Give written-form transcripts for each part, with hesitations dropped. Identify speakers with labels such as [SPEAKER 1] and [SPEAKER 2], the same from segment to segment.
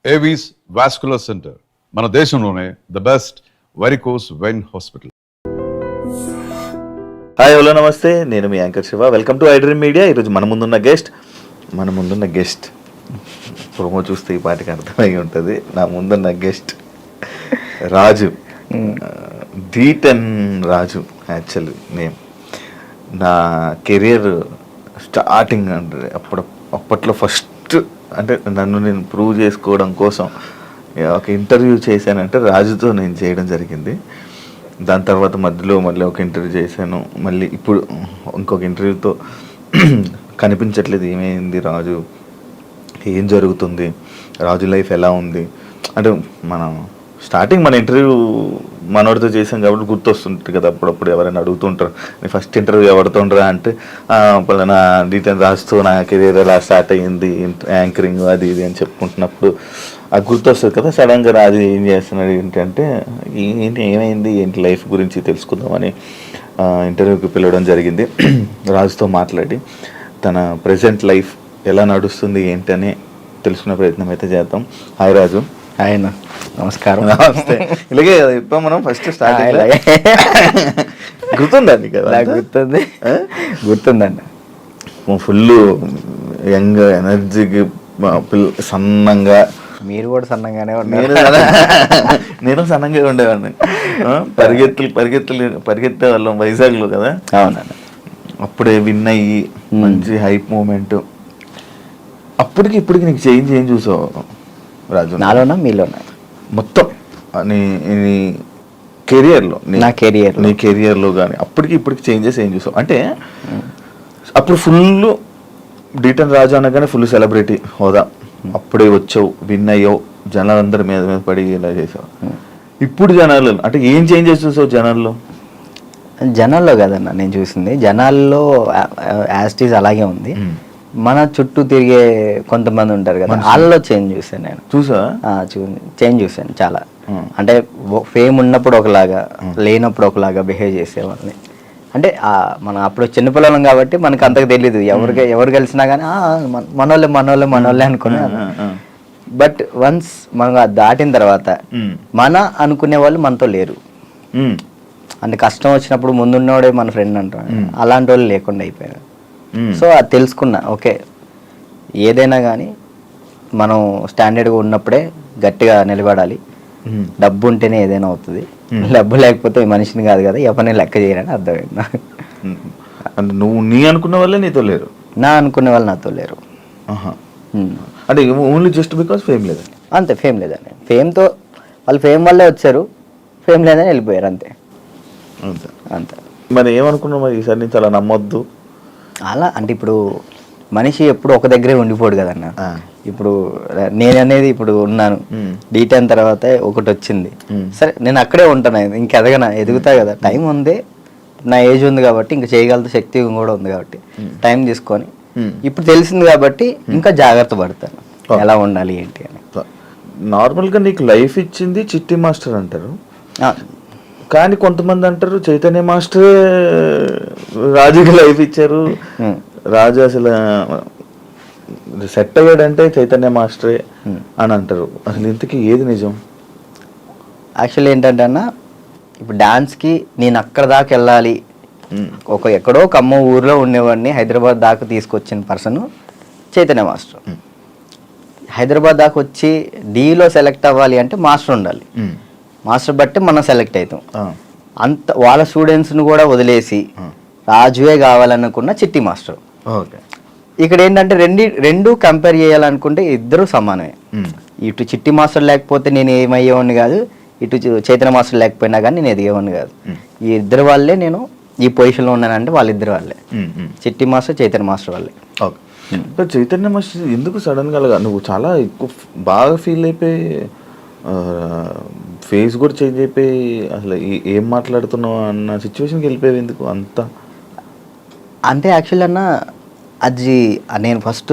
[SPEAKER 1] Avis vascular centre మన దేశంలోనే the best varicose vein hospital.
[SPEAKER 2] Hi hello నమస్తే, నేను మీ anchor Shiva. Welcome to iDream media. ఈరోజు మన ముందున్న గెస్ట్ ప్రోమో చూస్తే ఈ పాటికి అర్థమై ఉంటుంది. నా ముందున్న గెస్ట్ రాజు, D10 రాజు యాక్చువల్లీ నేమ్. నా కెరియర్ స్టార్టింగ్ అంటే అప్పట్లో ఫస్ట్ అంటే నన్ను నేను ప్రూవ్ చేసుకోవడం కోసం ఒక ఇంటర్వ్యూ చేశానంటే రాజుతో నేను చేయడం జరిగింది. దాని తర్వాత మధ్యలో మళ్ళీ ఒక ఇంటర్వ్యూ చేశాను. మళ్ళీ ఇప్పుడు ఇంకొక ఇంటర్వ్యూతో కనిపించట్లేదు, ఏమైంది రాజు, ఏం జరుగుతుంది, రాజు లైఫ్ ఎలా ఉంది అంటే మనం స్టార్టింగ్ మన ఇంటర్వ్యూ మనోడితో చేసాం కాబట్టి గుర్తొస్తుంటుంది కదా. అప్పుడప్పుడు ఎవరైనా అడుగుతుంటారు, నేను ఫస్ట్ ఇంటర్వ్యూ ఎవరితో ఉండరా అంటే పలానా D10 రాజుతో నా కెరీర్ ఎలా స్టార్ట్ అయ్యింది, యాంకరింగ్ అది ఇది అని చెప్పుకుంటున్నప్పుడు అది గుర్తొస్తుంది కదా. సడన్గా రాజు ఏం చేస్తున్నాడు ఏంటంటే ఏమైంది ఏంటి లైఫ్ గురించి తెలుసుకుందామని ఇంటర్వ్యూకి పిలవడం జరిగింది. రాజుతో మాట్లాడి తన ప్రజెంట్ లైఫ్ ఎలా నడుస్తుంది ఏంటని తెలుసుకునే ప్రయత్నం అయితే చేద్దాం. హాయ్ రాజు.
[SPEAKER 3] హాయ్ అన్న, నమస్కారం.
[SPEAKER 2] నమస్తే. ఇలాగే ఇప్పుడు మనం ఫస్ట్ స్టార్ట్ గుర్తుందండి కదా?
[SPEAKER 3] గుర్తుందండి.
[SPEAKER 2] ఫుల్ యంగ్ ఎనర్జీకి సన్నంగా.
[SPEAKER 3] మీరు కూడా సన్నంగానే
[SPEAKER 2] నేను సన్నంగా ఉండేవాడిని. పరిగెత్తే వాళ్ళం వైజాగ్లో కదా.
[SPEAKER 3] అవునండి.
[SPEAKER 2] అప్పుడే విన్ అయ్యి మంచి హైప్ మూమెంట్. అప్పటికి ఇప్పటికి నీకు చేంజ్ ఏం చూసావు రాజు?
[SPEAKER 3] నాలోనా మీలోనా?
[SPEAKER 2] మొత్తం నీ కెరియర్లో, నీ కెరియర్లో కానీ అప్పటికి ఇప్పటికి చేంజెస్ ఏం చూసావు? అంటే అప్పుడు ఫుల్ D10 రాజు అనగానే ఫుల్ సెలబ్రిటీ హోదా, అప్పుడే వచ్చావు, విన్ అయ్యావు, జనాలందరి మీద పడి ఇలా చేసావు. ఇప్పుడు జనాలు అంటే ఏం చేంజెస్ చూసావు జనాల్లో
[SPEAKER 3] కదన్నా నేను చూసింది, జనాల్లో యాస్టీస్ అలాగే ఉంది. మన చుట్టూ తిరిగే కొంతమంది ఉంటారు కదా, వాళ్ళలో చేంజ్ చూసాను నేను. చేంజ్ చూసాను చాలా. అంటే ఫేమ్ ఉన్నప్పుడు ఒకలాగా, లేనప్పుడు ఒకలాగా బిహేవ్ చేసేవాళ్ళని. అంటే మనం అప్పుడు చిన్నపిల్లలం కాబట్టి మనకు అంతకు తెలీదు, ఎవరు కలిసినా కానీ మనోళ్ళే అనుకున్నాను. బట్ వన్స్ మనం దాటిన తర్వాత మన అనుకునే వాళ్ళు మనతో లేరు. అంటే కష్టం వచ్చినప్పుడు ముందున్నవాడే మన ఫ్రెండ్ అంటారు, అలాంటి వాళ్ళు లేకుండా అయిపోయారు. సో అది తెలుసుకున్నా, ఓకే ఏదైనా కానీ మనం స్టాండర్డ్గా ఉన్నప్పుడే గట్టిగా నిలబడాలి. డబ్బు ఉంటేనే ఏదైనా అవుతుంది, డబ్బు లేకపోతే మనిషిని కాదు కదా, ఎవరిని లెక్క చేయరని అర్థమైంది నాకు.
[SPEAKER 2] అంటే నువ్వు నీ అనుకున్న వాళ్ళే నీతో లేరు,
[SPEAKER 3] నా అనుకునే వాళ్ళు నాతో లేరు.
[SPEAKER 2] అంటే ఓన్లీ జస్ట్ బికాస్ ఫేమ్ లేదు,
[SPEAKER 3] అంతే. ఫేమ్ లేదని, ఫేమ్తో వాళ్ళు ఫేమ్ వల్లే వచ్చారు, ఫేమ్ లేదని వెళ్ళిపోయారు, అంతే అంతే.
[SPEAKER 2] మరి ఏమనుకున్నావు మరి ఈసారి నుంచి అలా నమ్మొద్దు
[SPEAKER 3] అలా? అంటే ఇప్పుడు మనిషి ఎప్పుడు ఒక దగ్గరే ఉండిపోడు కదన్న. ఇప్పుడు నేను అనేది ఇప్పుడు ఉన్నాను, D10 తర్వాత ఒకటి వచ్చింది, సరే నేను అక్కడే ఉంటాను, ఇంక ఎదుగుతా కదా, టైం ఉంది, నా ఏజ్ ఉంది కాబట్టి ఇంకా చేయగలుగుతా, శక్తి కూడా ఉంది కాబట్టి టైం తీసుకొని ఇప్పుడు తెలిసింది కాబట్టి ఇంకా జాగ్రత్త పడతాను ఎలా ఉండాలి ఏంటి అని.
[SPEAKER 2] నార్మల్గా నీకు లైఫ్ ఇచ్చింది చిట్టి మాస్టర్ అంటారు, కానీ కొంతమంది అంటారు చైతన్య మాస్టరే రాజుకి లైఫ్ ఇచ్చారు, రాజు అసలు సెట్ అయ్యాడంటే చైతన్య మాస్టరే అని అంటారు. అసలు ఇంతకీ ఏది నిజం?
[SPEAKER 3] యాక్చువల్లీ ఏంటంటే అన్న, ఇప్పుడు డాన్స్కి నేను అక్కడ దాకా వెళ్ళాలి, ఎక్కడో కమ్మ ఊర్లో ఉండేవాడిని హైదరాబాద్ దాకా తీసుకొచ్చిన పర్సన్ చైతన్య మాస్టర్. హైదరాబాద్ దాకా వచ్చి డీలో సెలెక్ట్ అవ్వాలి అంటే మాస్టర్ ఉండాలి, మాస్టర్ బట్టి మనం సెలెక్ట్ అవుతాం. అంత వాళ్ళ స్టూడెంట్స్ని కూడా వదిలేసి రాజువే కావాలనుకున్న చిట్టి మాస్టర్. ఇక్కడ ఏంటంటే రెండు కంపేర్ చేయాలనుకుంటే ఇద్దరు సమానమే. ఇటు చిట్టి మాస్టర్ లేకపోతే నేను ఏమయ్యేవాడిని కాదు, ఇటు చైతన్య మాస్టర్ లేకపోయినా కానీ నేను ఎదిగేవాడిని కాదు. ఈ ఇద్దరు వాళ్ళే నేను ఈ పొజిషన్లో ఉన్నానంటే వాళ్ళిద్దరు వాళ్ళే, చిట్టి మాస్టర్ చైతన్య మాస్టర్ వాళ్ళే.
[SPEAKER 2] చైతన్య మాస్టర్ ఎందుకు సడన్ గా నువ్వు చాలా ఎక్కువ బాగా ఫీల్ అయిపోయి ఫేస్ కూడా చేంజ్ అయిపోయి అసలు ఏం మాట్లాడుతున్నావు అన్న సిచ్యువేషన్కి వెళ్ళిపోయావు ఎందుకు అంతా?
[SPEAKER 3] అంటే యాక్చువల్లీ అన్న, అది నేను ఫస్ట్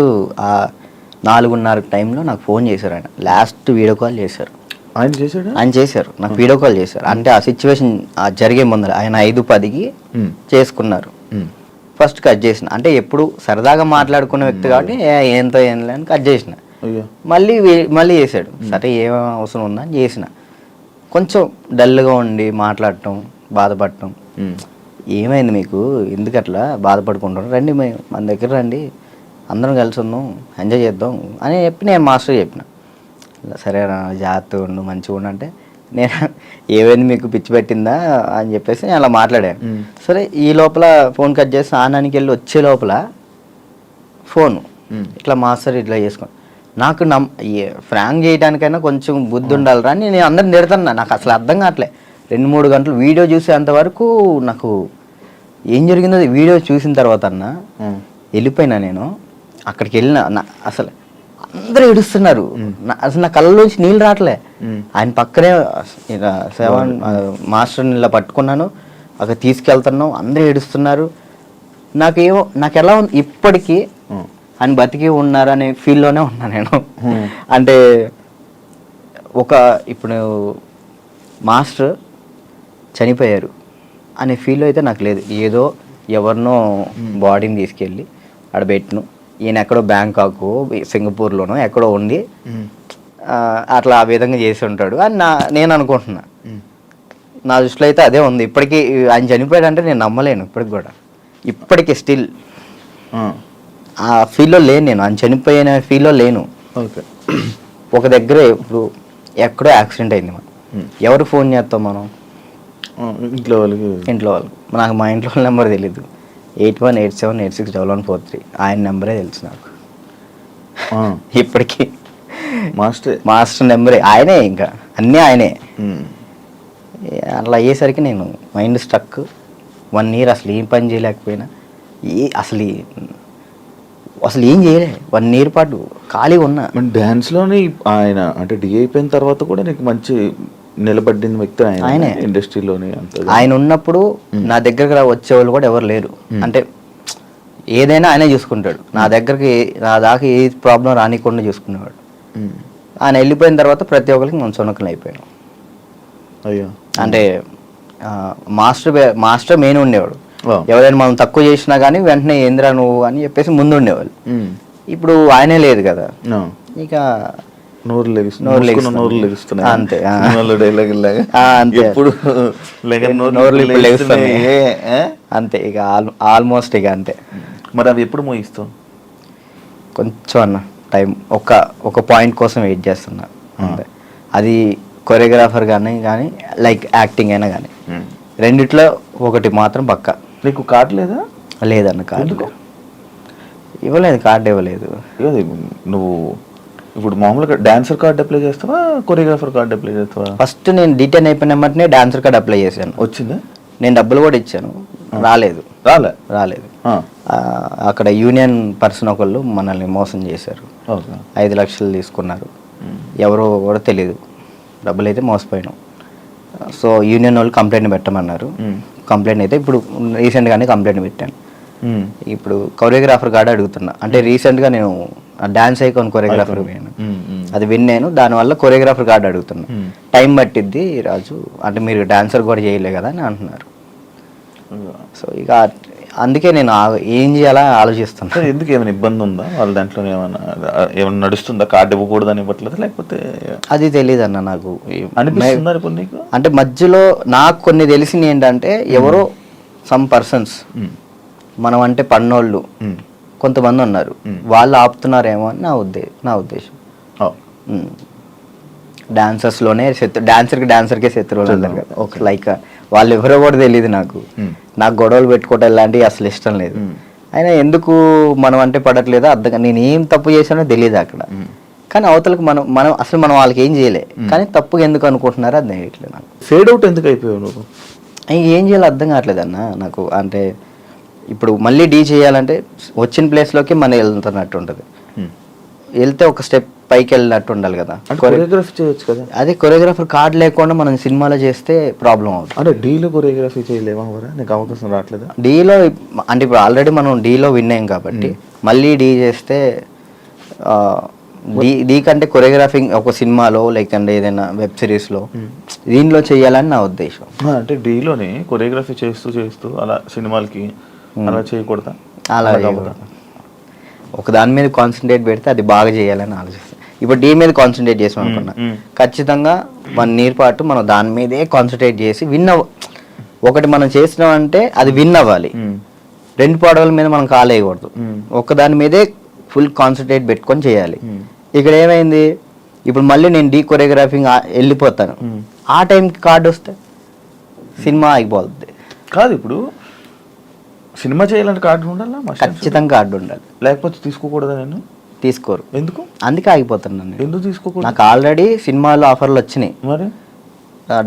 [SPEAKER 3] 4:30 టైంలో నాకు ఫోన్ చేశారు ఆయన, లాస్ట్ వీడియో కాల్ చేశారు. ఆయన చేశారు నాకు వీడియో కాల్ చేశారు. అంటే ఆ సిచ్యువేషన్ జరిగే ముందర ఆయన 5:10కి చేసుకున్నారు. ఫస్ట్ కట్ చేసిన, అంటే ఎప్పుడు సరదాగా మాట్లాడుకున్న వ్యక్తి కాబట్టి ఏంతో ఏం లేని కట్ చేసిన.
[SPEAKER 2] అయ్యో
[SPEAKER 3] మళ్ళీ చేశాడు. సరే ఏం అవసరం ఉందా అని చేసిన. కొంచెం డల్గా ఉండి మాట్లాడటం, బాధపడటం. ఏమైంది మీకు, ఎందుకు అట్లా బాధపడుకుంటారు, రండి మన దగ్గర రండి, అందరం కలిసి ఉందాం, ఎంజాయ్ చేద్దాం అని చెప్పి నేను మాస్టర్ చెప్పిన. సరే జాగ్రత్తగా ఉండు, మంచిగా ఉండు అంటే, నేను ఏమైంది మీకు పిచ్చి పెట్టిందా అని చెప్పేసి నేను అలా మాట్లాడాను. సరే ఈ లోపల ఫోన్ కట్ చేసి స్నానానికి వెళ్ళి వచ్చే లోపల ఫోను ఇట్లా మాస్టర్ ఇట్లా చేసుకోండి. నాకు ఫ్రాంక్ చేయడానికైనా కొంచెం బుద్ధి ఉండాలిరా అని నేను అందరిని తిడుతున్నా. నాకు అసలు అర్థం కావట్లే. 2-3 గంటలు వీడియో చూసేంతవరకు నాకు ఏం జరిగిందో వీడియో చూసిన తర్వాత వెళ్ళిపోయినా. నేను అక్కడికి వెళ్ళిన, అసలు అందరూ ఏడుస్తున్నారు. అసలు నా కళ్ళలోంచి నీళ్ళు రావట్లే. ఆయన పక్కనే మాస్టర్ని ఇలా పట్టుకున్నాను, అక్కడ తీసుకెళ్తున్నాం, అందరూ ఏడుస్తున్నారు. నాకు ఎలా ఉంది ఇప్పటికీ, ఆయన బతికి ఉన్నారు అనే ఫీల్లోనే ఉన్నా నేను. అంటే ఇప్పుడు మాస్టర్ చనిపోయారు అనే ఫీల్ అయితే నాకు లేదు. ఏదో ఎవరినో బాడీని తీసుకెళ్ళి ఆడ పెట్టిను, ఈయన ఎక్కడో బ్యాంకాక్ సింగపూర్లోనో ఎక్కడో ఉండి అట్లా ఆ విధంగా చేసి ఉంటాడు అని నేను అనుకుంటున్నా. నా దృష్టిలో అయితే అదే ఉంది. ఇప్పటికీ ఆయన చనిపోయాడంటే నేను నమ్మలేను ఇప్పటికి కూడా. ఇప్పటికీ స్టిల్ ఆ ఫీల్లో లేను నేను, ఆయన చనిపోయిన ఫీల్లో లేను.
[SPEAKER 2] ఓకే.
[SPEAKER 3] ఒక దగ్గర ఇప్పుడు ఎక్కడో యాక్సిడెంట్ అయింది, మనం ఎవరు ఫోన్ చేస్తాం మనం? ఇంట్లో వాళ్ళు. నాకు మా ఇంట్లో వాళ్ళ నెంబర్ తెలీదు. 8187861143 ఆయన నెంబరే తెలుసు నాకు ఇప్పటికీ. మాస్టర్ నెంబరే ఆయనే, ఇంకా అన్నీ ఆయనే. అట్లా అయ్యేసరికి నేను మైండ్ స్ట్రక్. 1 year అసలు ఏం పని చేయలేకపోయినా, అసలు ఏం చేయలే. 1 year పాటు ఖాళీగా ఉన్నా.
[SPEAKER 2] డ్యాన్స్లోని ఆయన అంటే డి అయిపోయిన తర్వాత కూడా నీకు మంచి నిలబడిన వ్యక్తి ఆయనే ఇండస్ట్రీలోనే.
[SPEAKER 3] ఆయన ఉన్నప్పుడు నా దగ్గరకు వచ్చేవాళ్ళు కూడా ఎవరు లేరు. అంటే ఏదైనా ఆయనే చూసుకుంటాడు. నా దాకా ఏ ప్రాబ్లం రానికుండా చూసుకునేవాడు. ఆయన వెళ్ళిపోయిన తర్వాత ప్రతి ఒక్కరికి మనం చునకలు అయిపోయాం.
[SPEAKER 2] అయ్యో.
[SPEAKER 3] అంటే మాస్టర్ మెయిన్ ఉండేవాడు. ఎవరైనా మనం తక్కువ చేసినా కానీ వెంటనే ఏంద్రా నువ్వు అని చెప్పేసి ముందు ఉండేవాళ్ళు. ఇప్పుడు ఆయనే లేదు కదా, ఇక
[SPEAKER 2] నోరు లెగుస్తున్నాయి అంతే.
[SPEAKER 3] అంతే ఇక ఆల్మోస్ట్ ఇక అంతే.
[SPEAKER 2] మరి అవి ఎప్పుడు మోగిస్తావు?
[SPEAKER 3] కొంచెం అన్న టైం, ఒక పాయింట్ కోసం వెయిట్ చేస్తున్నా అంతే. అది కొరియోగ్రాఫర్ కానీ లైక్ యాక్టింగ్ అయినా కానీ రెండిట్లో ఒకటి మాత్రం పక్కా.
[SPEAKER 2] నీకు కార్డు లేదా?
[SPEAKER 3] లేదన్న కార్డు ఇవ్వలేదు, కార్డు ఇవ్వలేదు.
[SPEAKER 2] నువ్వు ఇప్పుడు మామూలుగా డాన్సర్ కార్డు అప్లై చేస్తావా, కొరియోగ్రాఫర్ కార్డు అప్లై చేస్తావా?
[SPEAKER 3] ఫస్ట్ నేను డీటెయిన్ అయిపోయిన వెంటనే డాన్సర్ కార్డు అప్లై చేశాను.
[SPEAKER 2] వచ్చిందా?
[SPEAKER 3] నేను డబ్బులు కూడా ఇచ్చాను, రాలేదు. అక్కడ యూనియన్ పర్సన్ ఒకళ్ళు మనల్ని మోసం చేశారు. 5 లక్షలు తీసుకున్నారు. ఎవరో కూడా తెలియదు. డబ్బులు అయితే మోసపోయినాం. సో యూనియన్ వాళ్ళు కంప్లైంట్ పెట్టమన్నారు. కంప్లైంట్ అయితే ఇప్పుడు రీసెంట్గానే కంప్లైంట్ పెట్టాను. ఇప్పుడు కొరియోగ్రాఫర్ కార్డు అడుగుతున్నా. అంటే రీసెంట్గా నేను డాన్స్ ఐకాన్ కొరియోగ్రాఫర్ పోయాను, అది విన్నాను. దానివల్ల కొరియోగ్రాఫర్ కార్డు అడుగుతున్నా. టైం పట్టిద్ది రాజు, అంటే మీరు డాన్సర్ కూడా చేయలే కదా అని అంటున్నారు. సో ఇక అందుకే నేను ఏం చేయాలా ఆలోచిస్తాను.
[SPEAKER 2] ఎందుకు ఏమైనా ఇబ్బంది ఉందా వాళ్ళ దాంట్లో? ఏమైనా నడుస్తుందా? కార్డు ఇవ్వకూడదు అని ఇవ్వట్లేదు లేకపోతే?
[SPEAKER 3] అది తెలియదు అన్న నాకు.
[SPEAKER 2] అనిపిస్తుంది.
[SPEAKER 3] అంటే మధ్యలో నాకు కొన్ని తెలిసింది ఏంటంటే, ఎవరో సమ్ పర్సన్స్ మనం అంటే పన్నోళ్ళు కొంతమంది ఉన్నారు, వాళ్ళు ఆపుతున్నారేమో అని నా ఉద్దేశం. డాన్సర్స్లోనే డాన్సర్కే శత్రువులు అంటారు కదా, లైక్ వాళ్ళు ఎవరో కూడా తెలియదు నాకు. గొడవలు పెట్టుకోవటం ఇలాంటివి అసలు ఇష్టం లేదు. అయినా ఎందుకు మనం అంటే పడట్లేదో అర్థం. నేను ఏం తప్పు చేశానో తెలియదు అక్కడ. కానీ అవతలకు మనం అసలు మనం వాళ్ళకి ఏం చేయలే, కానీ తప్పుగా ఎందుకు అనుకుంటున్నారో అది తెలియట్లేదు నాకు.
[SPEAKER 2] ఫేడ్ అవుట్ ఎందుకు అయిపోయావు నువ్వు?
[SPEAKER 3] ఏం చేయాలో అర్థం కావట్లేదు అన్న నాకు. అంటే ఇప్పుడు మళ్ళీ డీ చేయాలంటే వచ్చిన ప్లేస్లోకి మనం వెళ్తున్నట్టు ఉంటుంది. వెళ్తే ఒక స్టెప్ పైకి వెళ్ళినట్టు ఉండాలి కదా.
[SPEAKER 2] కొరియోగ్రఫీ చేయొచ్చు కదా.
[SPEAKER 3] అదే కొరియోగ్రాఫర్ కార్డు లేకుండా మనం సినిమాలో చేస్తే ప్రాబ్లం అవుతుంది.
[SPEAKER 2] అంటే డీలో కొరియోగ్రఫీ చేయలేమా? నీకు అవకాశం రావట్లేదా
[SPEAKER 3] డీలో? అంటే ఇప్పుడు ఆల్రెడీ మనం డీలో విన్ అయ్యాం కాబట్టి మళ్ళీ డీ చేస్తే డీ కంటే కొరియోగ్రాఫింగ్ ఒక సినిమాలో లేకంటే ఏదైనా వెబ్ సిరీస్లో దీనిలో చేయాలని నా ఉద్దేశం.
[SPEAKER 2] అంటే డీలోనే కొరియోగ్రఫీ చేస్తూ అలా సినిమాలకి అలా చేయకూడదా?
[SPEAKER 3] అలా ఒక దాని మీద కాన్సన్ట్రేట్ పెడితే అది బాగా చేయాలని ఆలోచిస్తాను. ఇప్పుడు డీ మీద కాన్సన్ట్రేట్ చేసాం అనుకున్నా, ఖచ్చితంగా 1 year పాటు మనం దాని మీదే కాన్సన్ట్రేట్ చేసి ఒకటి మనం చేసినామంటే అది విన్ అవ్వాలి. 2 పాడవల మీద మనం కాలేయకూడదు, దాని మీదే ఫుల్ కాన్సన్ట్రేట్ పెట్టుకొని చేయాలి. ఇక్కడ ఏమైంది, ఇప్పుడు మళ్ళీ నేను డీ కొరియోగ్రాఫింగ్ వెళ్ళిపోతాను, ఆ టైంకి కార్డు వస్తే సినిమా అయిపోతుంది.
[SPEAKER 2] కాదు ఇప్పుడు సినిమా చేయాలంటే కార్డు ఉండాలా?
[SPEAKER 3] ఖచ్చితంగా కార్డు ఉండాలి,
[SPEAKER 2] లేకపోతే తీసుకోకూడదా? నేను
[SPEAKER 3] తీసుకోరు.
[SPEAKER 2] ఎందుకు?
[SPEAKER 3] అందుకే ఆగిపోతున్నాను.
[SPEAKER 2] ఎందుకు తీసుకోకూడదు?
[SPEAKER 3] నాకు ఆల్రెడీ సినిమాలో ఆఫర్లు వచ్చినాయి.
[SPEAKER 2] మరి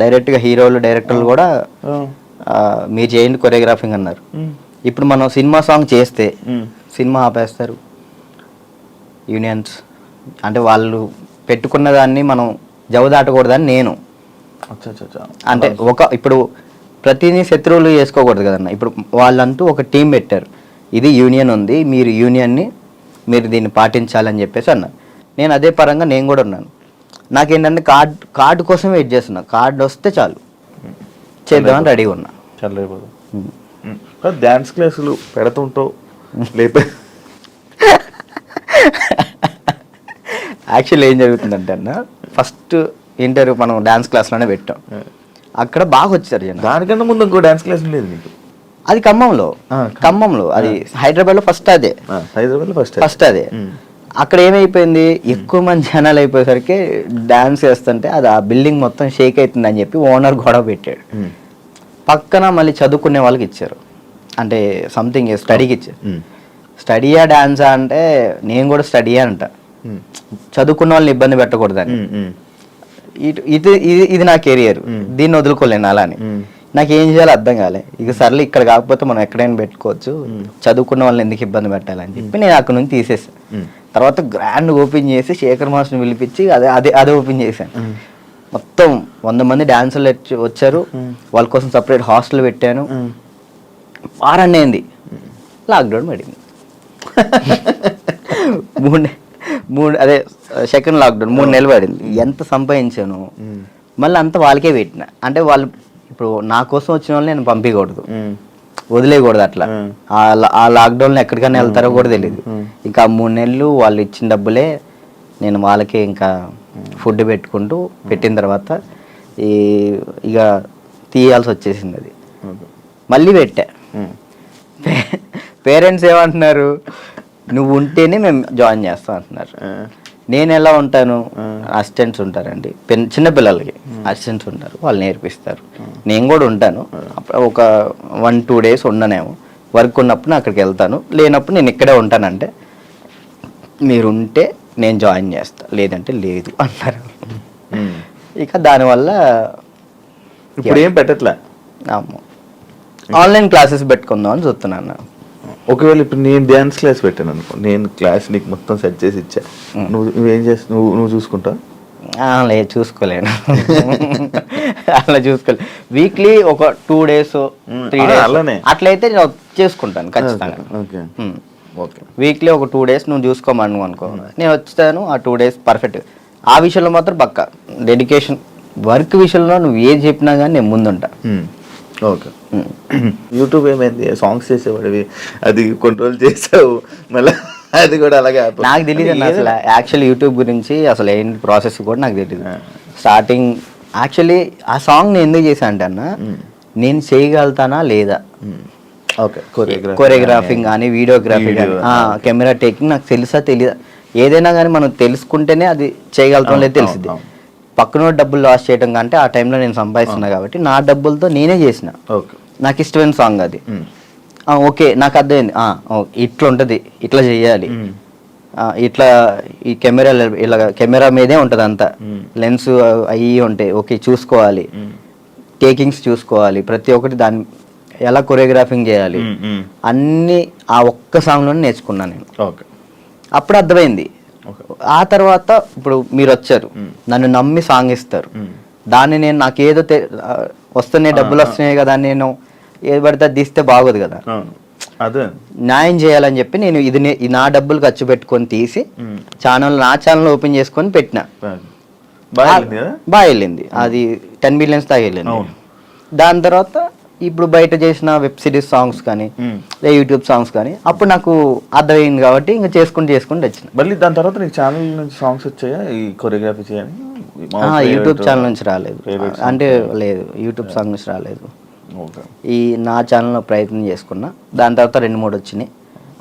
[SPEAKER 3] డైరెక్ట్గా హీరోలు డైరెక్టర్లు కూడా మీరు చేయండి కొరియోగ్రాఫింగ్ అన్నారు. ఇప్పుడు మనం సినిమా సాంగ్ చేస్తే సినిమా ఆపేస్తారు యూనియన్స్. అంటే వాళ్ళు పెట్టుకున్న దాన్ని మనం జవదాటకూడదని నేను. అంటే ఇప్పుడు ప్రతిదీ శత్రువులు చేసుకోకూడదు కదన్న. ఇప్పుడు వాళ్ళంటూ ఒక టీం పెట్టారు, ఇది యూనియన్ ఉంది, మీరు దీన్ని పాటించాలని చెప్పేసి అన్నారు. నేను అదే పరంగా నేను కూడా ఉన్నాను. నాకేంటంటే కార్డు కోసం వెయిట్ చేస్తున్నా, కార్డు వస్తే చాలు చేద్దామని రెడీగా ఉన్నా.
[SPEAKER 2] చాలా డ్యాన్స్ క్లాసులు పెడుతుంటావు లేపే.
[SPEAKER 3] యాక్చువల్లీ ఏం జరుగుతుందంటే అన్న, ఫస్ట్ ఇంటర్వ్యూ మనం డ్యాన్స్ క్లాస్లోనే పెట్టాం, అక్కడ బాగా వచ్చారు జనం.
[SPEAKER 2] దానికన్నా ముందు ఇంకో డ్యాన్స్ క్లాస్ లేదు నీకు?
[SPEAKER 3] అది ఖమ్మంలో అది హైదరాబాద్లో ఫస్ట్ అదే.
[SPEAKER 2] హైదరాబాద్లో
[SPEAKER 3] ఫస్ట్ అదే. అక్కడ ఏమైపోయింది, ఎక్కువ మంది జనాలు అయిపోయేసరికి డాన్స్ చేస్తుంటే అది ఆ బిల్డింగ్ మొత్తం షేక్ అవుతుంది అని చెప్పి ఓనర్ గొడవ పెట్టాడు. పక్కన మళ్ళీ చదువుకునే వాళ్ళకి ఇచ్చారు, అంటే సంథింగ్ స్టడీకి ఇచ్చారు. స్టడీయా డాన్సా అంటే నేను కూడా స్టడీయా అంట, చదువుకున్న వాళ్ళని ఇబ్బంది పెట్టకూడదని. ఇది నా కెరియర్, దీన్ని వదులుకోలేను అలా అని. నాకు ఏం చేయాలో అర్థం కాలే. ఇక సర్లే ఇక్కడ కాకపోతే మనం ఎక్కడైనా పెట్టుకోవచ్చు, చదువుకున్న వాళ్ళని ఎందుకు ఇబ్బంది పెట్టాలని చెప్పి నేను అక్కడ నుంచి తీసేసాను. తర్వాత గ్రాండ్ ఓపెన్ చేసి శేఖర్ మాస్టర్ని పిలిపించి అదే ఓపెన్ చేశాను. మొత్తం 100 మంది డాన్సర్లు వచ్చారు, వాళ్ళ కోసం సపరేట్ హాస్టల్ పెట్టాను. వారాన్ని అయింది, లాక్డౌన్ పడింది. అదే సెకండ్ లాక్డౌన్ 3 నెలలు పడింది. ఎంత సంపాదించాను మళ్ళీ అంతా వాళ్ళకే పెట్టిన. అంటే వాళ్ళు ఇప్పుడు నా కోసం వచ్చిన వాళ్ళని నేను పంపించకూడదు, వదిలేయకూడదు. అట్లా ఆ లాక్డౌన్లో ఎక్కడికైనా వెళ్తారో కూడా తెలియదు. ఇంకా 3 నెలలు వాళ్ళు ఇచ్చిన డబ్బులే నేను వాళ్ళకే ఇంకా ఫుడ్ పెట్టుకుంటూ పెట్టిన తర్వాత ఇక తీయాల్సి వచ్చేసింది. అది మళ్ళీ పెట్టా. పేరెంట్స్ ఏమంటున్నారు, నువ్వు ఉంటేనే మేము జాయిన్ చేస్తాం అంటున్నారు. నేను ఎలా ఉంటాను, అసిస్టెంట్స్ ఉంటారండి, చిన్నపిల్లలకి అసిస్టెంట్స్ ఉంటారు, వాళ్ళు నేర్పిస్తారు. నేను కూడా ఉంటాను, ఒక 1-2 days ఉండనేమో. వర్క్ ఉన్నప్పుడు నేను అక్కడికి వెళ్తాను, లేనప్పుడు నేను ఇక్కడే ఉంటానంటే మీరు ఉంటే నేను జాయిన్ చేస్తా, లేదంటే లేదు అంటారు. ఇక దానివల్ల
[SPEAKER 2] ఇప్పుడు ఏం పెట్టట్లే.
[SPEAKER 3] ఆన్లైన్ క్లాసెస్ పెట్టుకుందాం అని చూస్తున్నాను.
[SPEAKER 2] ఒకవేళ ఇప్పుడు నేను డ్యాన్స్ క్లాస్ పెట్టాను అనుకో, నేను క్లాస్ నీకు మొత్తం సెట్ చేసి ఇచ్చా, నువ్వేం చేస్తావు? నువ్వు చూసుకుంటావు?
[SPEAKER 3] లేదు, చూసుకోలేను. అలా చూసుకోలేదు. వీక్లీ ఒక 2 days 3 days
[SPEAKER 2] అలానే
[SPEAKER 3] అట్లయితే నేను చేసుకుంటాను ఖచ్చితంగా.
[SPEAKER 2] ఓకే,
[SPEAKER 3] వీక్లీ ఒక 2 days నువ్వు చూసుకోమను అనుకో, నేను వచ్చాను ఆ 2 days పర్ఫెక్ట్. ఆ విషయంలో మాత్రం పక్కా డెడికేషన్. వర్క్ విషయంలో నువ్వు ఏది చెప్పినా కానీ నేను ముందుంటా.
[SPEAKER 2] ఓకే. యూట్యూబ్ ఏమైంది, సాంగ్స్ చేసేవాడివి, అది కంట్రోల్ చేసావు మళ్ళీ అది కూడా అలాగే.
[SPEAKER 3] నాకు తెలియదు అన్న అసలు యాక్చువల్లీ యూట్యూబ్ గురించి అసలు ఏంటి ప్రాసెస్ కూడా నాకు తెలియదు. స్టార్టింగ్ యాక్చువల్లీ ఆ సాంగ్ నేను ఎందుకు చేశాను అంటే అన్న, నేను చేయగలుగుతానా లేదా, కొరియోగ్రాఫింగ్ కానీ వీడియోగ్రఫీ కానీ కెమెరా టేకింగ్ నాకు తెలుసా తెలియదా. ఏదైనా కానీ మనం తెలుసుకుంటేనే అది చేయగలుగుతాం లేదు తెలిసింది. పక్కన డబ్బులు లాస్ చేయడం కంటే ఆ టైంలో నేను సంపాదిస్తున్నా కాబట్టి నా డబ్బులతో నేనే చేసిన. నాకు ఇష్టమైన సాంగ్ అది. ఓకే, నాకు అర్థమైంది, ఇట్లా ఉంటుంది, ఇట్లా చెయ్యాలి, ఇట్లా ఈ కెమెరా మీదే ఉంటుంది అంతా, లెన్స్ అవి ఉంటాయి, ఓకే చూసుకోవాలి, టేకింగ్స్ చూసుకోవాలి, ప్రతి ఒక్కటి దాన్ని ఎలా కొరియోగ్రాఫింగ్ చేయాలి అన్నీ ఆ ఒక్క సాంగ్లోనే నేర్చుకున్నాను నేను. అప్పుడు అర్థమైంది. ఆ తర్వాత ఇప్పుడు మీరు వచ్చారు, నన్ను నమ్మి సాంగ్ ఇస్తారు, దాన్ని నేను నాకేదో వస్తున్నాయి డబ్బులు వస్తున్నాయి కదా, నేను ఏది పడితే అది తీస్తే బాగోదు కదా, న్యాయం చేయాలని చెప్పి నేను ఇది నా డబ్బులు ఖర్చు పెట్టుకొని తీసి నా ఛానల్ ఓపెన్ చేసుకొని పెట్టిన. బాగా వెళ్ళింది, అది 10 millions దాకా వెళ్ళింది. దాని తర్వాత ఇప్పుడు బయట చేసిన వెబ్ సిరీస్ సాంగ్స్ కానీ లేదా యూట్యూబ్ సాంగ్స్ కానీ అప్పుడు నాకు అర్థమైంది కాబట్టి ఇంకా చేసుకుంటూ వచ్చిన.
[SPEAKER 2] మళ్ళీ దాని తర్వాత నీకు ఛానల్ నుంచి సాంగ్స్ వచ్చాయా ఈ కొరియోగ్రఫీ చేయని?
[SPEAKER 3] యూట్యూబ్ ఛానల్ నుంచి రాలేదు, అంటే లేదు యూట్యూబ్ సాంగ్ నుంచి రాలేదు. ఈ నా ఛానల్లో ప్రయత్నం చేసుకున్నా, దాని తర్వాత 2-3 వచ్చినాయి,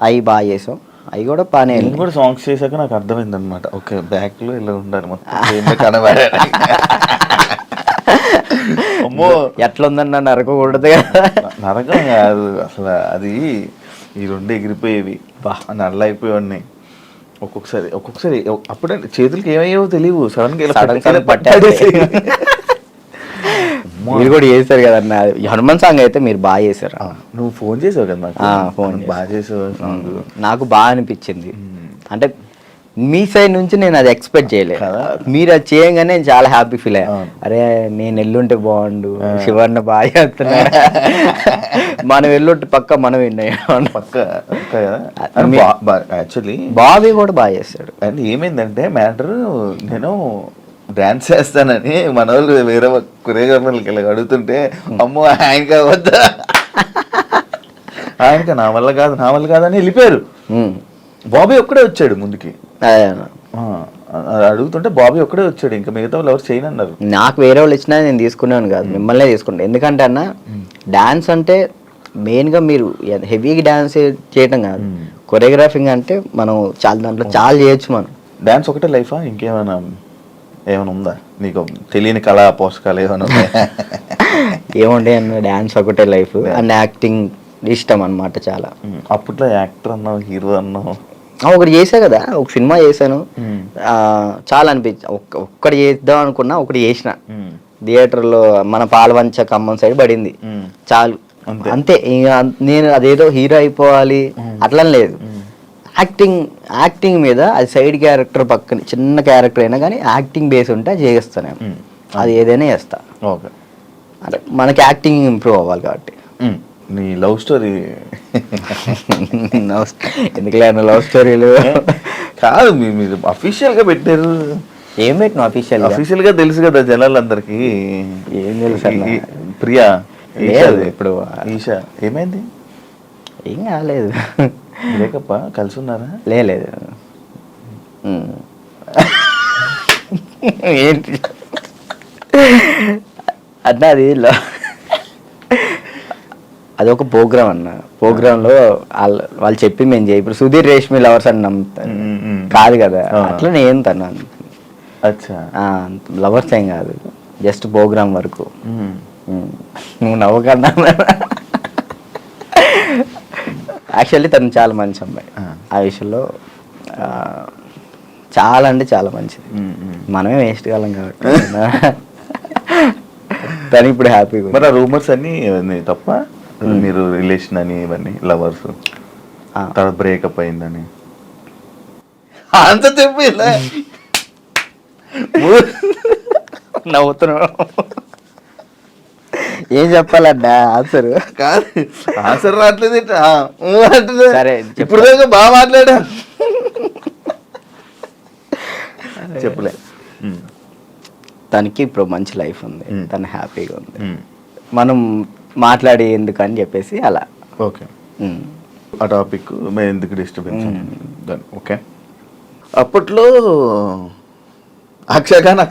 [SPEAKER 3] అవి బాగా చేసాం, అవి కూడా బాగానే.
[SPEAKER 2] నేను కూడా సాంగ్స్ చేశాక నాకు అర్థమైంది అనమాట, ఓకే బ్యాక్లో ఇలా ఉండాలి మొత్తం కనబడే. అమ్మో
[SPEAKER 3] ఎట్లా ఉందన్న నరకకూడదు,
[SPEAKER 2] నరకం కాదు అసలు, అది ఈ 2 ఎగిరిపోయేవి, నల్ల అయిపోయి ఒక్కొక్కసారి అప్పుడే చేతులకి ఏమయ్యేవో తెలియవు, సడన్
[SPEAKER 3] పట్టేసి. మీరు కూడా చేశారు కదన్న హనుమాన్ సాంగ్, అయితే మీరు బాగా చేశారు.
[SPEAKER 2] నువ్వు ఫోన్ చేసావు కదా నాకు,
[SPEAKER 3] ఫోన్
[SPEAKER 2] బాగా చేసావు.
[SPEAKER 3] నాకు బాగా అనిపించింది, అంటే మీ సైడ్ నుంచి నేను అది ఎక్స్పెక్ట్ చేయలేదు, మీరు అది చేయగానే నేను చాలా హ్యాపీ ఫీల్ అయ్యా. అరే నేను ఎల్లుంటే బాగుండు, శివన్న బాగా చేస్తున్నాడు, మనం ఎల్లుంటే పక్క మనం
[SPEAKER 2] యాక్చువల్లీ
[SPEAKER 3] బాబీ కూడా బాగా చేస్తాడు.
[SPEAKER 2] అండ్ ఏమైందంటే మ్యాటర్, నేను డాన్స్ చేస్తానని మన వాళ్ళు వేరే కొరియోగ్రాఫర్లకి ఇలా అడుగుతుంటే, అమ్మో ఆయనకా వద్దా, ఆయనకా నా వల్ల కాదని వెళ్ళిపోయారు. బాబీ ఒక్కడే వచ్చాడు ముందుకి, అడుగుతుంటే బాబీ ఒక్కడే వచ్చాడు, ఇంకా మిగతా వాళ్ళు ఎవరు చేయనన్నారు.
[SPEAKER 3] నాకు వేరే వాళ్ళు ఇచ్చినా నేను తీసుకున్నాను కాదు, మిమ్మల్నే తీసుకుంటాను. ఎందుకంటే అన్న డాన్స్ అంటే మెయిన్గా మీరు హెవీగా డాన్స్ చేయటం కాదు, కొరియోగ్రాఫింగ్ అంటే మనం దాంట్లో చాలా చేయొచ్చు. మనం
[SPEAKER 2] డాన్స్ ఒకటే లైఫా, ఇంకేమైనా ఉందా నీకు తెలియని కళా పోషకాలు ఏమైనా ఉన్నాయా?
[SPEAKER 3] ఏముండే అన్న, డాన్స్ ఒకటే లైఫ్ అండ్ యాక్టింగ్ ఇష్టం అన్నమాట చాలా.
[SPEAKER 2] అప్పట్లో యాక్టర్ అన్నావు, హీరో అన్నావు,
[SPEAKER 3] ఒకటి చేసా కదా, ఒక సినిమా చేశాను, చాలా అనిపించి ఒక్కటి చేద్దాం అనుకున్నా, ఒకటి చేసిన థియేటర్లో మన పాలవంచ ఖమ్మం సైడ్ పడింది, చాలు అంతే. ఇంకా నేను అదేదో హీరో అయిపోవాలి అట్లా లేదు, యాక్టింగ్ మీద అది సైడ్ క్యారెక్టర్ పక్కన చిన్న క్యారెక్టర్ అయినా కానీ యాక్టింగ్ బేస్ ఉంటే చేస్తాను, అది ఏదైనా చేస్తా.
[SPEAKER 2] ఓకే,
[SPEAKER 3] అంటే మనకి యాక్టింగ్ ఇంప్రూవ్ అవ్వాలి కాబట్టి.
[SPEAKER 2] నీ లవ్ స్టోరీ
[SPEAKER 3] ఎందుకులే లవ్ స్టోరీలు
[SPEAKER 2] కాదు, మీరు అఫీషియల్గా పెట్టారు.
[SPEAKER 3] ఏం పెట్టిన
[SPEAKER 2] అఫీషియల్గా తెలుసు కదా జనాలందరికీ,
[SPEAKER 3] ఏం తెలుసు
[SPEAKER 2] ప్రియా
[SPEAKER 3] ఇప్పుడు
[SPEAKER 2] ఈషా ఏమైంది?
[SPEAKER 3] ఏం కాలేదు,
[SPEAKER 2] బ్రేకప్ కలిసి ఉన్నారా?
[SPEAKER 3] లేదు ఏంటి అన్న, అది ఒక ప్రోగ్రామ్ అన్న, ప్రోగ్రాంలో వాళ్ళు చెప్పి మేము చేయి, ఇప్పుడు సుధీర్ రేష్మి లవర్స్ అని నమ్ముతాను కాదు కదా, అట్లా నేను తను లవర్స్ ఏం కాదు, జస్ట్ ప్రోగ్రామ్ వరకు. నువ్వు నవ్వకన్నా, యాక్చువల్లీ తను చాలా మంచి అమ్మాయి, ఆ విషయంలో చాలా అంటే చాలా మంచిది, మనమే వేస్ట్ కాలం కాబట్టి తను ఇప్పుడు హ్యాపీగా.
[SPEAKER 2] మరి ఆ రూమర్స్ అన్ని తప్ప, మీరు రిలేషన్ అని ఇవన్నీ లవర్స్ తర్వాత బ్రేకప్ అయిందని అంత చెప్పి
[SPEAKER 3] నవ్వుతున్నావు, ఏం చెప్పాలన్నా ఆన్సర్
[SPEAKER 2] కాదు, ఆన్సర్ రావట్లేదు.
[SPEAKER 3] సరే
[SPEAKER 2] ఇప్పుడు దాకా బాగా మాట్లాడా, చెప్పలే.
[SPEAKER 3] తనకి ఇప్పుడు మంచి లైఫ్ ఉంది, తను హ్యాపీగా ఉంది, మనం మాట్లాడి ఎందుకు అని చెప్పేసి అలా.
[SPEAKER 2] ఓకే, ఆ టాపిక్ మేము ఎందుకు డిస్టర్బెన్స్. ఓకే, అప్పట్లో అక్షయఖాన్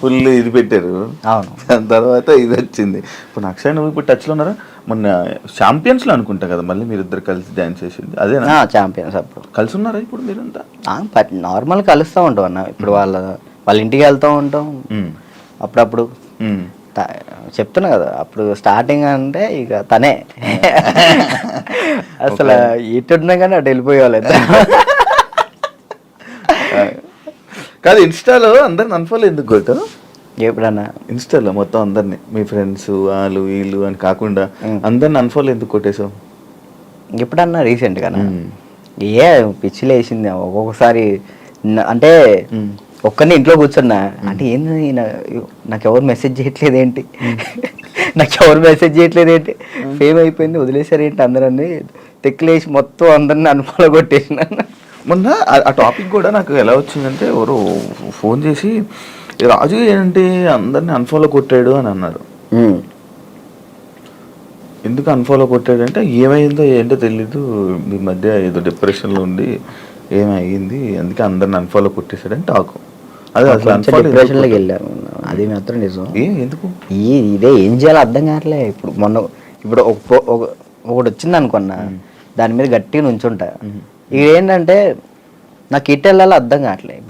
[SPEAKER 2] ఫుల్ ఇది పెట్టారు, దాని తర్వాత ఇది వచ్చింది. ఇప్పుడు అక్షయ్ నువ్వు ఇప్పుడు టచ్లో ఉన్నారా? మొన్న ఛాంపియన్స్లో అనుకుంటా కదా మళ్ళీ మీరు ఇద్దరు కలిసి డాన్స్ చేసింది, అదేనా?
[SPEAKER 3] ఛాంపియన్స్ అప్పుడు
[SPEAKER 2] కలిసి ఉన్నారా ఇప్పుడు మీరంతా?
[SPEAKER 3] నార్మల్ కలుస్తూ ఉంటాం అన్న, ఇప్పుడు వాళ్ళ ఇంటికి వెళ్తూ ఉంటాం అప్పుడప్పుడు. చెప్తున్నా కదా, అప్పుడు స్టార్టింగ్ అంటే ఇక తనే అసలు ఎట్టున్నా కానీ అటు వెళ్ళిపోయేవాళ్ళు.
[SPEAKER 2] కాదు, ఇన్స్టాలో అందరిని అన్ఫాలో ఎందుకు కొట్టావు?
[SPEAKER 3] ఎప్పుడన్నా
[SPEAKER 2] ఇన్స్టాలో మొత్తం అందరిని, మీ ఫ్రెండ్స్ వాళ్ళు వీళ్ళు అని కాకుండా అందరిని అన్ఫాలో ఎందుకు కొట్టేసావు?
[SPEAKER 3] ఎప్పుడన్నా రీసెంట్గా ఏ పిచ్చిలు వేసింది ఒక్కొక్కసారి, అంటే ఒక్కరిని ఇంట్లో కూర్చున్నా అంటే ఏంది నాకు ఎవరు మెసేజ్ చేయట్లేదు ఏంటి, ఫేమ్ అయిపోయింది వదిలేసారు ఏంటి అందరని తెక్కులేసి మొత్తం అందరిని అన్ఫాలో కొట్టేసిన.
[SPEAKER 2] మొన్న ఆ టాపిక్ కూడా నాకు ఎలా వచ్చిందంటే, ఎవరు ఫోన్ చేసి రాజు ఏంటి అందరిని అన్ఫాలో కొట్టాడు అని అన్నారు. ఎందుకు అన్ఫాలో కొట్టాడంటే ఏమైందో ఏంటో తెలీదు, మీ మధ్య ఏదో డిప్రెషన్లో ఉండి ఏమైంది అందుకే అందరిని అన్ఫాలో కొట్టేశాడని టాకు. అది అసలు unfollow
[SPEAKER 3] డిప్రెషన్లోకి వెళ్ళారు, అది మాత్రం నిజం.
[SPEAKER 2] ఎందుకు
[SPEAKER 3] ఇదే ఏం చేయాలో అర్థం కావట్లే. ఇప్పుడు ఒకటి వచ్చింది అనుకున్నా, దాని మీద గట్టిగా నుంచుంటా. ఇది ఏంటంటే నాకు ఇటు వెళ్ళాలో అర్థం కావట్లేదు.